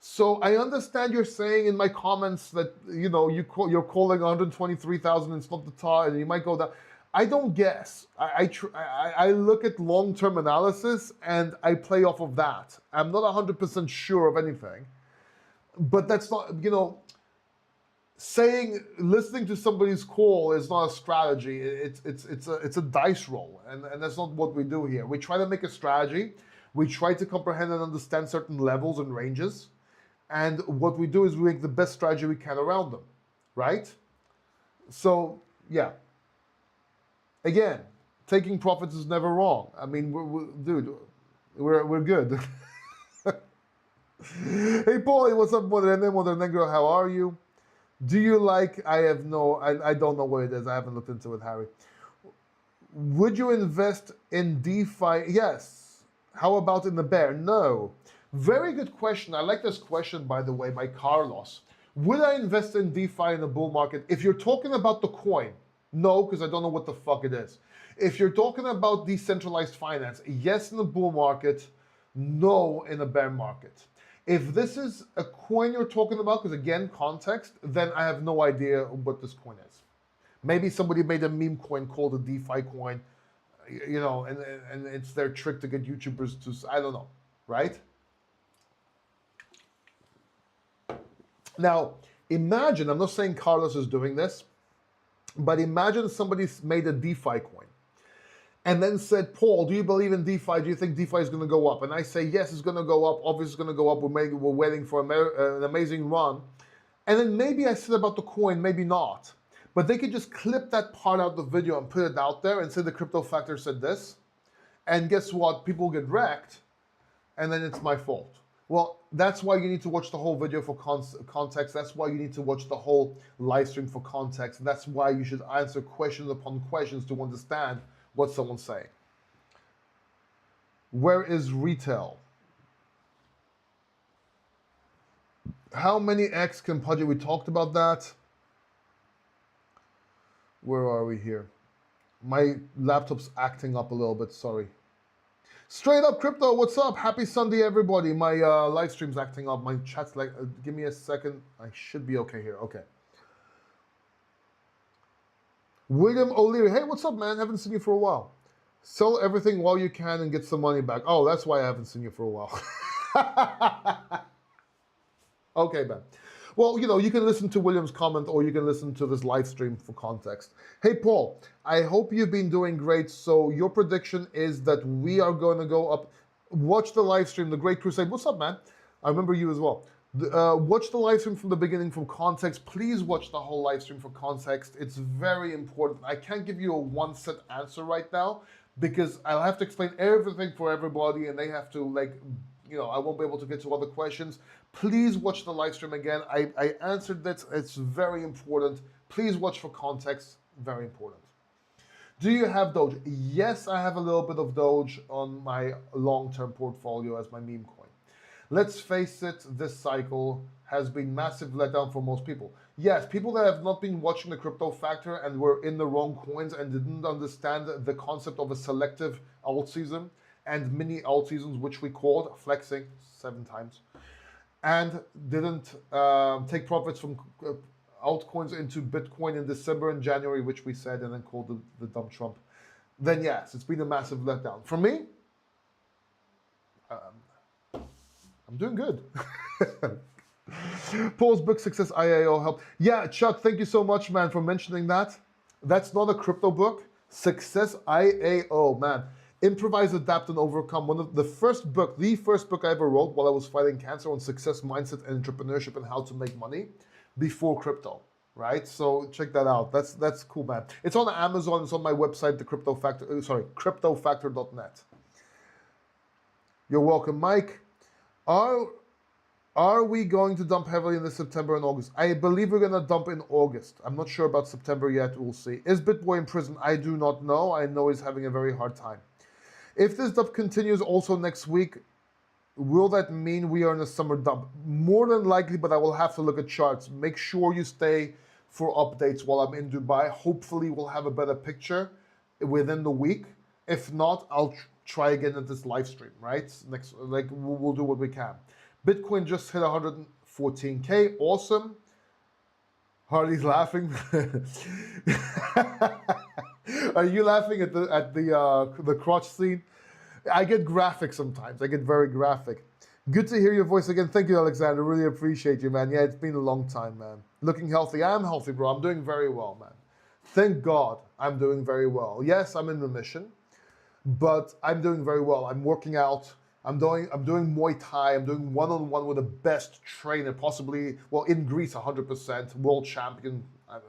So I understand you're saying in my comments that, you know, you're calling 123,000 and it's not the top, and you might go down. I don't guess. I look at long-term analysis and I play off of that. I'm not 100% sure of anything, but that's not, you know, listening to somebody's call is not a strategy. It's a dice roll, and that's not what we do here. We try to make a strategy. We try to comprehend and understand certain levels and ranges. And what we do is we make the best strategy we can around them, right? So, yeah. Again, taking profits is never wrong. I mean, we're good. Hey, Paulie, what's up, Negro? How are you? Do you like, I don't know what it is. I haven't looked into it, Harry. Would you invest in DeFi? Yes. How about in the bear? No. Very good question. I like this question, by the way, by Carlos. Would I invest in DeFi in the bull market? If you're talking about the coin, no, because I don't know what the fuck it is. If you're talking about decentralized finance, yes in the bull market, no in the bear market. If this is a coin you're talking about, because again, context, then I have no idea what this coin is. Maybe somebody made a meme coin called a DeFi coin, you know, and it's their trick to get YouTubers to, I don't know, right? Now, imagine, I'm not saying Carlos is doing this, but imagine somebody's made a DeFi coin and then said, Paul, do you believe in DeFi? Do you think DeFi is going to go up? And I say, yes, it's going to go up. Obviously, it's going to go up. We're waiting for an amazing run. And then maybe I said about the coin, maybe not. But they could just clip that part out of the video and put it out there and say the crypto factor said this. And guess what? People get wrecked. And then it's my fault. Well, that's why you need to watch the whole video for context. That's why you need to watch the whole live stream for context. That's why you should answer questions upon questions to understand what someone's saying. Where is retail? How many X can Pudgy? We talked about that. Where are we here? My laptop's acting up a little bit, sorry. Straight up crypto, what's up? Happy Sunday, everybody. My live stream's acting up. My chat's like, give me a second. I should be okay here. Okay. William O'Leary, hey, what's up, man? Haven't seen you for a while. Sell everything while you can and get some money back. Oh, that's why I haven't seen you for a while. Okay, man. Well, you know, you can listen to William's comment or you can listen to this live stream for context. Hey, Paul, I hope you've been doing great. So your prediction is that we are going to go up. Watch the live stream, The Great Crusade. What's up, man? I remember you as well. Watch the live stream from the beginning for context. Please watch the whole live stream for context. It's very important. I can't give you a one-set answer right now because I'll have to explain everything for everybody and they have to, like, you know, I won't be able to get to other questions. Please watch the live stream again. I answered that. It's very important. Please watch for context. Very important. Do you have Doge? Yes, I have a little bit of Doge on my long-term portfolio as my meme coin. Let's face it, this cycle has been massive letdown for most people. Yes, people that have not been watching the Crypto Factor and were in the wrong coins and didn't understand the concept of a selective alt season and mini alt seasons, which we called flexing 7 times, and didn't take profits from altcoins into Bitcoin in December and January, which we said and then called the dumb Trump, then yes, it's been a massive letdown. For me, I'm doing good. Paul's book Success IAO helped. Yeah, Chuck, thank you so much, man, for mentioning that. That's not a crypto book. Success IAO, man. Improvise, Adapt, and Overcome. One of the first book I ever wrote while I was fighting cancer on success, mindset, and entrepreneurship and how to make money before crypto, right? So check that out. That's cool, man. It's on Amazon. It's on my website, the Crypto Factor. Cryptofactor.net. You're welcome, Mike. Are we going to dump heavily in the September and August? I believe we're going to dump in August. I'm not sure about September yet. We'll see. Is BitBoy in prison? I do not know. I know he's having a very hard time. If this dump continues also next week, will that mean we are in a summer dump? More than likely, but I will have to look at charts. Make sure you stay for updates while I'm in Dubai. Hopefully we'll have a better picture within the week. If not, I'll try again at this live stream, right? We'll do what we can. Bitcoin just hit 114K. Awesome. Harley's laughing. Are you laughing at the crotch scene? I get graphic sometimes. I get very graphic. Good to hear your voice again. Thank you, Alexander. Really appreciate you, man. Yeah, it's been a long time, man. Looking healthy. I'm healthy, bro. I'm doing very well, man. Thank God I'm doing very well. Yes, I'm in remission, but I'm doing very well. I'm working out. I'm doing Muay Thai. I'm doing one-on-one with the best trainer, possibly, well, in Greece, 100%, world champion.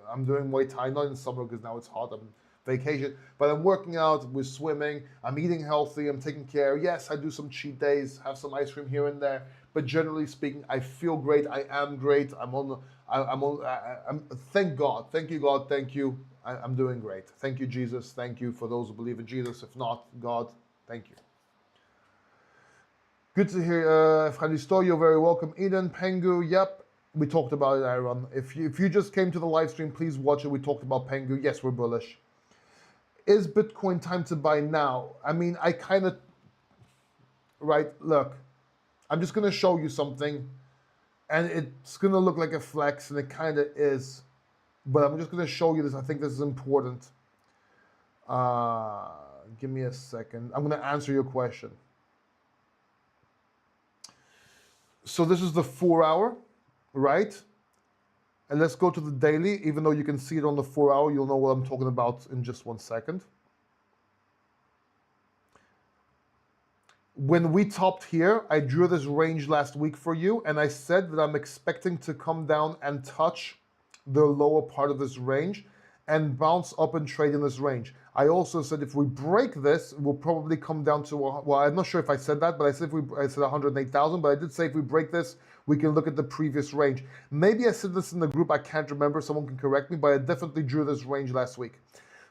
I'm doing Muay Thai, not in summer because now it's hot. I'm vacation, but I'm working out, we're swimming, I'm eating healthy, I'm taking care. Yes, I do some cheat days, have some ice cream here and there, but generally speaking, I feel great, I am great, thank God, thank you God, thank you, I'm doing great. Thank you Jesus, thank you for those who believe in Jesus. If not, God, thank you. Good to hear, Evcharisto, you're very welcome. Eden, Pengu, yep, we talked about it, Aaron. If you just came to the live stream, please watch it. We talked about Pengu. Yes, we're bullish. Is Bitcoin time to buy now? I mean, I kind of, right, look, I'm just going to show you something, and it's going to look like a flex, and it kind of is, but I'm just going to show you this. I think this is important. Give me a second. I'm going to answer your question. So this is the 4-hour, right? And let's go to the daily. Even though you can see it on the 4-hour, you'll know what I'm talking about in just 1 second. When we topped here, I drew this range last week for you, and I said that I'm expecting to come down and touch the lower part of this range and bounce up and trade in this range. I also said if we break this, we'll probably come down to, well, I'm not sure if I said that, but I said 108,000, but I did say if we break this, we can look at the previous range. Maybe I said this in the group, I can't remember, someone can correct me, but I definitely drew this range last week.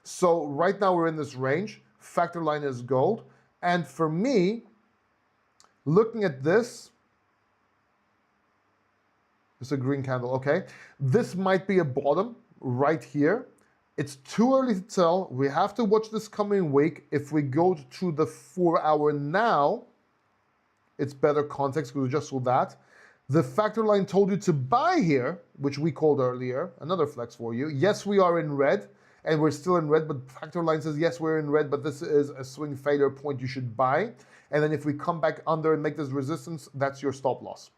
So right now we're in this range, factor line is gold, and for me, looking at this, it's a green candle, okay? This might be a bottom right here, It's too early to tell. We have to watch this coming week. If we go to the 4-hour now, it's better context because we just saw that. The factor line told you to buy here, which we called earlier. Another flex for you. Yes, we are in red, and we're still in red, but factor line says, yes, we're in red, but this is a swing failure point you should buy. And then if we come back under and make this resistance, that's your stop loss.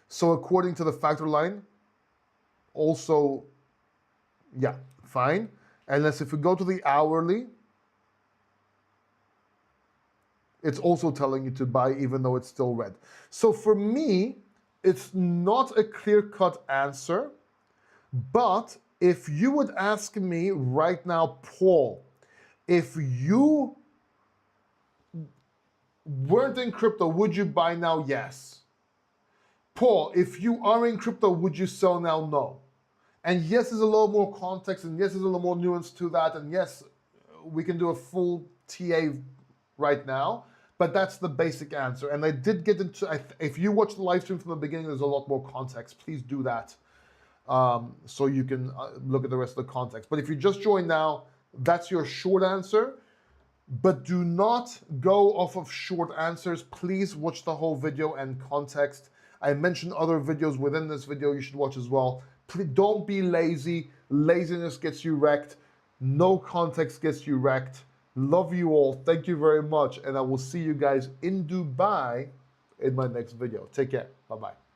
So according to the factor line, also, yeah, fine. Unless if we go to the hourly, it's also telling you to buy even though it's still red. So for me, it's not a clear-cut answer, but if you would ask me right now, Paul, if you weren't in crypto, would you buy now? Yes. Paul, if you are in crypto, would you sell now? No. And yes, there's a little more context, and yes, there's a little more nuance to that, and yes, we can do a full TA right now, but that's the basic answer. And I did get into, if you watch the live stream from the beginning, there's a lot more context. Please do that so you can look at the rest of the context. But if you just joined now, that's your short answer. But do not go off of short answers. Please watch the whole video and context. I mentioned other videos within this video you should watch as well. Please don't be lazy. Laziness gets you wrecked. No context gets you wrecked. Love you all. Thank you very much. And I will see you guys in Dubai in my next video. Take care. Bye-bye.